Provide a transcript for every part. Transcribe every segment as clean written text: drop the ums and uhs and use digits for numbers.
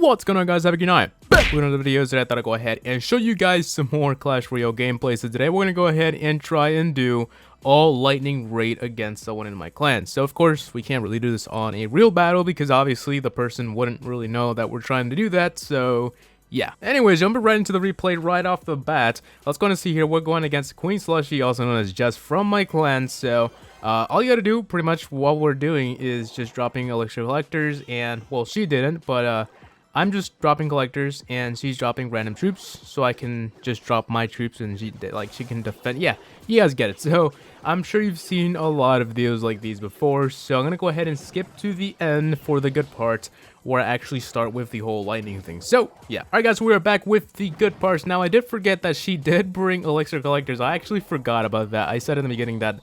What's going on, guys? Havoc and I back with another video today. I thought I'd go ahead and show you guys some more Clash Royale gameplay. So today we're going to go ahead and try and do all lightning raid against someone in my clan. So of course we can't really do this on a real battle because obviously the person wouldn't really know that we're trying to do that. So yeah. Anyways, jumping right into the replay right off the bat. Let's go and see here. We're going against Queen Slushy, also known as Jess from my clan. So all you gotta do, pretty much what we're doing, is just dropping Elixir collectors, and well, she didn't, but I'm just dropping collectors and she's dropping random troops, so I can just drop my troops and she can defend. Yeah, you guys get it. So I'm sure you've seen a lot of videos like these before, so I'm gonna go ahead and skip to the end for the good part where I actually start with the whole lightning thing. So yeah, alright guys, we are back with the good parts. Now I did forget that she did bring Elixir collectors. I actually forgot about that. I said in the beginning that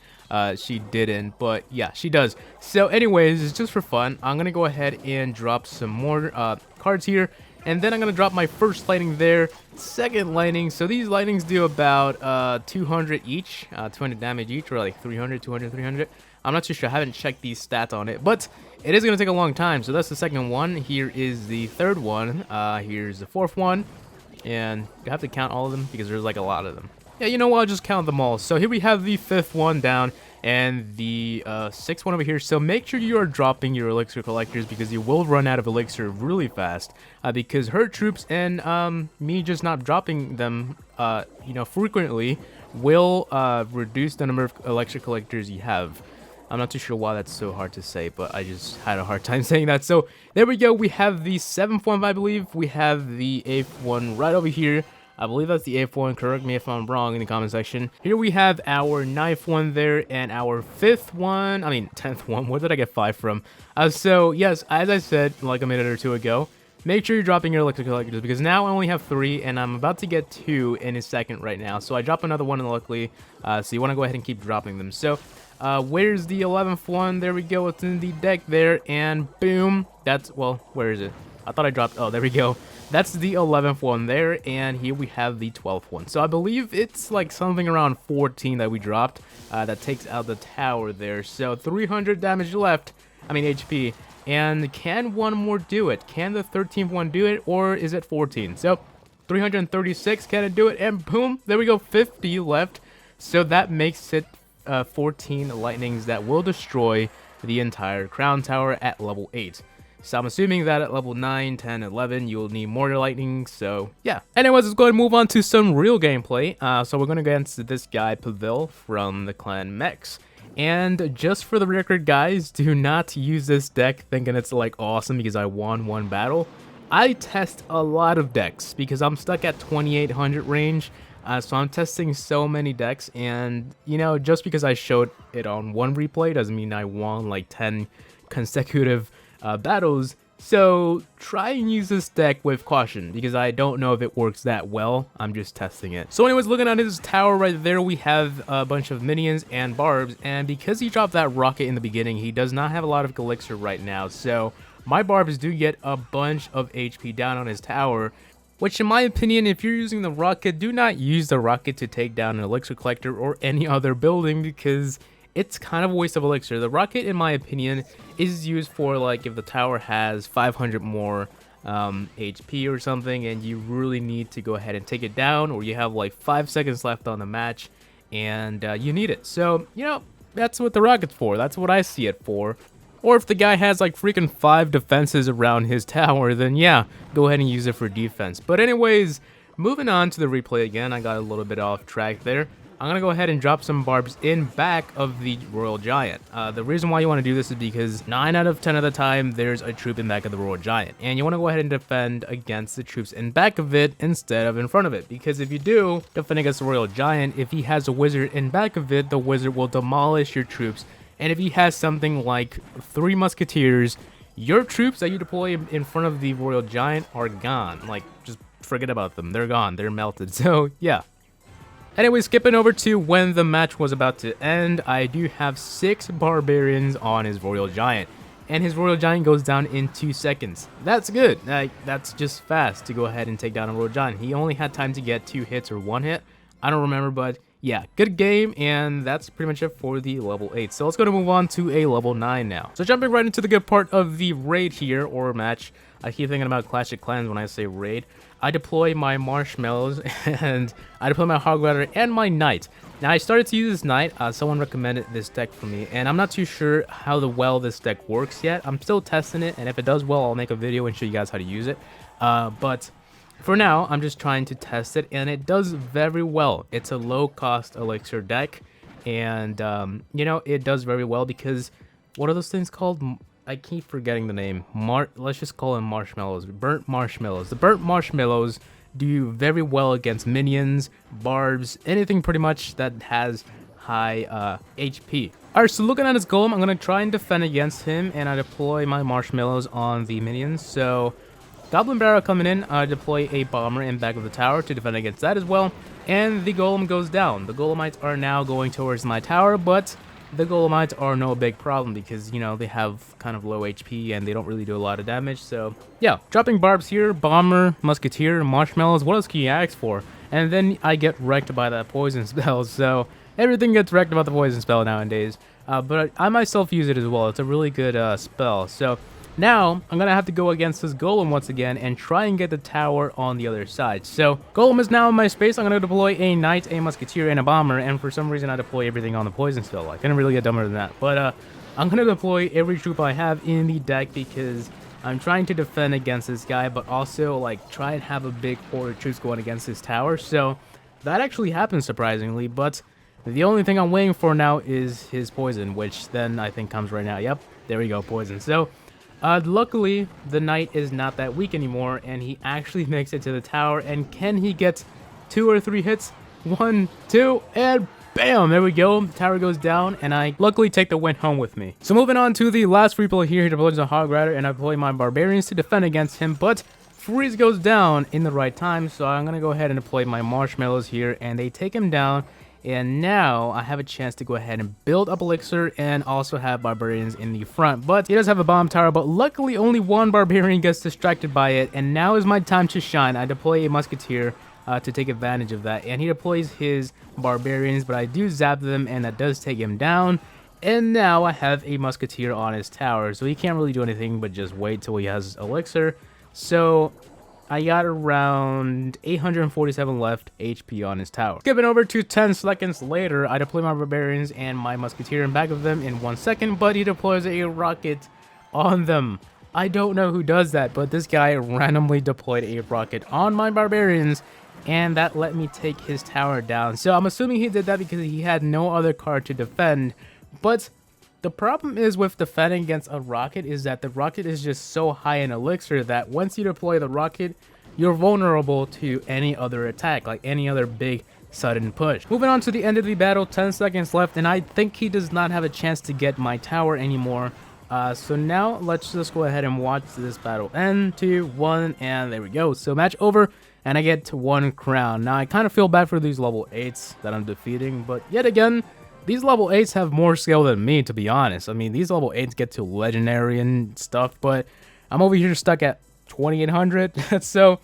she didn't, but yeah, she does. So anyways, it's just for fun. I'm gonna go ahead and drop some more cards here, and then I'm gonna drop my first lightning there, second lightning. So these lightnings do about 200 each, 200 damage each, or like 300, 200, 300. I'm not too sure. I haven't checked these stats on it, but it is gonna take a long time. So that's the second one. Here is the third one. Here's the fourth one, and you have to count all of them because there's like a lot of them. Yeah, you know what? I'll just count them all. So here we have the fifth one down and the sixth one over here. So make sure you are dropping your Elixir collectors because you will run out of Elixir really fast. Because her troops and me just not dropping them, frequently will reduce the number of Elixir collectors you have. I'm not too sure why that's so hard to say, but I just had a hard time saying that. So there we go. We have the seventh one, I believe. We have the eighth one right over here. I believe that's the 8th one. Correct me if I'm wrong in the comment section. Here we have our 9th one there and our 5th one. I mean, 10th one. Where did I get 5 from? So, yes, as I said like a minute or two ago, make sure you're dropping your Elixir collectors because now I only have 3 and I'm about to get 2 in a second right now. So I drop another one luckily. So you want to go ahead and keep dropping them. So where's the 11th one? There we go. It's in the deck there, and boom. That's, well, where is it? I thought I dropped, oh, there we go. That's the 11th one there, and here we have the 12th one. So I believe it's like something around 14 that we dropped that takes out the tower there. So 300 damage left, I mean HP. And can one more do it? Can the 13th one do it, or is it 14? So 336, can it do it? And boom, there we go, 50 left. So that makes it 14 lightnings that will destroy the entire crown tower at level 8. So I'm assuming that at level 9, 10, 11, you'll need more lightning, so yeah. Anyways, let's go ahead and move on to some real gameplay. So we're going to go against this guy, Pavel, from the clan Mex. And just for the record, guys, do not use this deck thinking it's like awesome because I won one battle. I test a lot of decks because I'm stuck at 2800 range. So I'm testing so many decks, and you know, just because I showed it on one replay doesn't mean I won like 10 consecutive battles. So try and use this deck with caution because I don't know if it works that well. I'm just testing it. So anyways, looking at his tower right there, we have a bunch of minions and barbs, and because he dropped that rocket in the beginning, he does not have a lot of Elixir right now. So my barbs do get a bunch of HP down on his tower, which in my opinion, if you're using the rocket, do not use the rocket to take down an Elixir collector or any other building because it's kind of a waste of Elixir. The rocket, in my opinion, is used for like if the tower has 500 more HP or something and you really need to go ahead and take it down, or you have like 5 seconds left on the match and you need it. So, you know, that's what the rocket's for. That's what I see it for. Or if the guy has like freaking 5 defenses around his tower, then yeah, go ahead and use it for defense. But anyways, moving on to the replay again, I got a little bit off track there. I'm going to go ahead and drop some barbs in back of the Royal Giant. The reason why you want to do this is because 9 out of 10 of the time, there's a troop in back of the Royal Giant. And you want to go ahead and defend against the troops in back of it instead of in front of it. Because if you do defend against the Royal Giant, if he has a wizard in back of it, the wizard will demolish your troops. And if he has something like 3 musketeers, your troops that you deploy in front of the Royal Giant are gone. Like, just forget about them. They're gone. They're melted. So, yeah. Anyway, skipping over to when the match was about to end, I do have 6 barbarians on his Royal Giant. And his Royal Giant goes down in 2 seconds. That's good. That's just fast to go ahead and take down a Royal Giant. He only had time to get 2 hits or 1 hit. I don't remember, but yeah, good game, and that's pretty much it for the level 8. So let's go to move on to a level 9 now. So jumping right into the good part of the raid here, or match, I keep thinking about Clash of Clans when I say raid. I deploy my marshmallows and I deploy my hog rider and my knight. Now I started to use this knight. Someone recommended this deck for me, and I'm not too sure how well this deck works yet. I'm still testing it, and if it does well, I'll make a video and show you guys how to use it. But for now, I'm just trying to test it, and it does very well. It's a low-cost elixir deck, and you know, it does very well because what are those things called? I keep forgetting the name. Let's just call them marshmallows. Burnt marshmallows. The burnt marshmallows do very well against minions, barbs, anything pretty much that has high HP. Alright, so looking at his golem, I'm going to try and defend against him, and I deploy my marshmallows on the minions. So, Goblin Barrel coming in, I deploy a bomber in back of the tower to defend against that as well, and the golem goes down. The golemites are now going towards my tower, but the golemites are no big problem because, you know, they have kind of low HP and they don't really do a lot of damage. So yeah, dropping barbs here, bomber, musketeer, marshmallows, what else can you ask for? And then I get wrecked by that poison spell. So everything gets wrecked about the poison spell nowadays. But I myself use it as well. It's a really good spell. So now I'm gonna have to go against this golem once again and try and get the tower on the other side. So golem is now in my space. I'm gonna deploy a knight, a musketeer, and a bomber, and for some reason I deploy everything on the poison spell. I couldn't really get dumber than that. But I'm gonna deploy every troop I have in the deck because I'm trying to defend against this guy, but also like try and have a big horde of troops going against his tower. So that actually happens surprisingly, but the only thing I'm waiting for now is his poison, which then I think comes right now. Yep, there we go, poison. So luckily, the knight is not that weak anymore, and he actually makes it to the tower. And can he get 2 or 3 hits? 1, 2, and bam! There we go. The tower goes down, and I luckily take the win home with me. So moving on to the last free player here, he deploys a hog rider, and I deploy my barbarians to defend against him. But freeze goes down in the right time, so I'm gonna go ahead and deploy my marshmallows here, and they take him down. And now I have a chance to go ahead and build up Elixir and also have barbarians in the front. But he does have a bomb tower, but luckily only one barbarian gets distracted by it. And now is my time to shine. I deploy a musketeer to take advantage of that. And he deploys his barbarians, but I do zap them, and that does take him down. And now I have a musketeer on his tower, so he can't really do anything but just wait till he has Elixir. So I got around 847 left HP on his tower. Skipping over to 10 seconds later, I deploy my barbarians and my musketeer in back of them in 1 second, but he deploys a rocket on them. I don't know who does that, but this guy randomly deployed a rocket on my barbarians, and that let me take his tower down. So I'm assuming he did that because he had no other card to defend, but the problem is with defending against a rocket is that the rocket is just so high in elixir that once you deploy the rocket, you're vulnerable to any other attack, like any other big sudden push. Moving on to the end of the battle, 10 seconds left, and I think he does not have a chance to get my tower anymore. So now let's just go ahead and watch this battle end. 2, 1, and there we go. So match over, and I get to 1 crown. Now I kind of feel bad for these level 8s that I'm defeating, but yet again, these level 8s have more skill than me, to be honest. I mean, these level 8s get to legendary and stuff, but I'm over here stuck at 2800. So,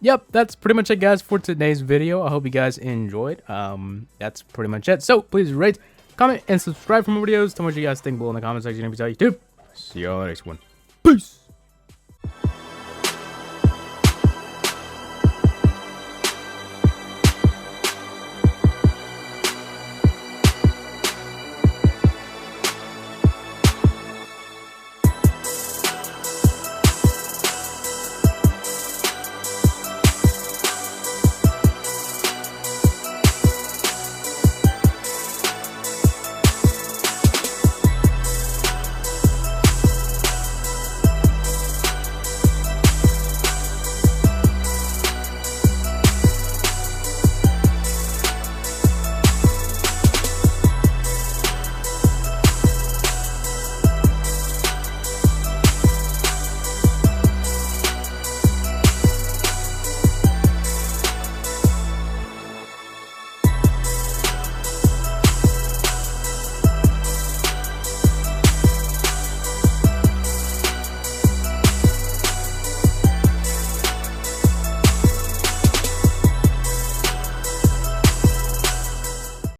yep, that's pretty much it, guys, for today's video. I hope you guys enjoyed. That's pretty much it. So, please rate, comment, and subscribe for more videos. Tell me what you guys think below in the comment section. And I'll tell you, see you on the next one. Peace!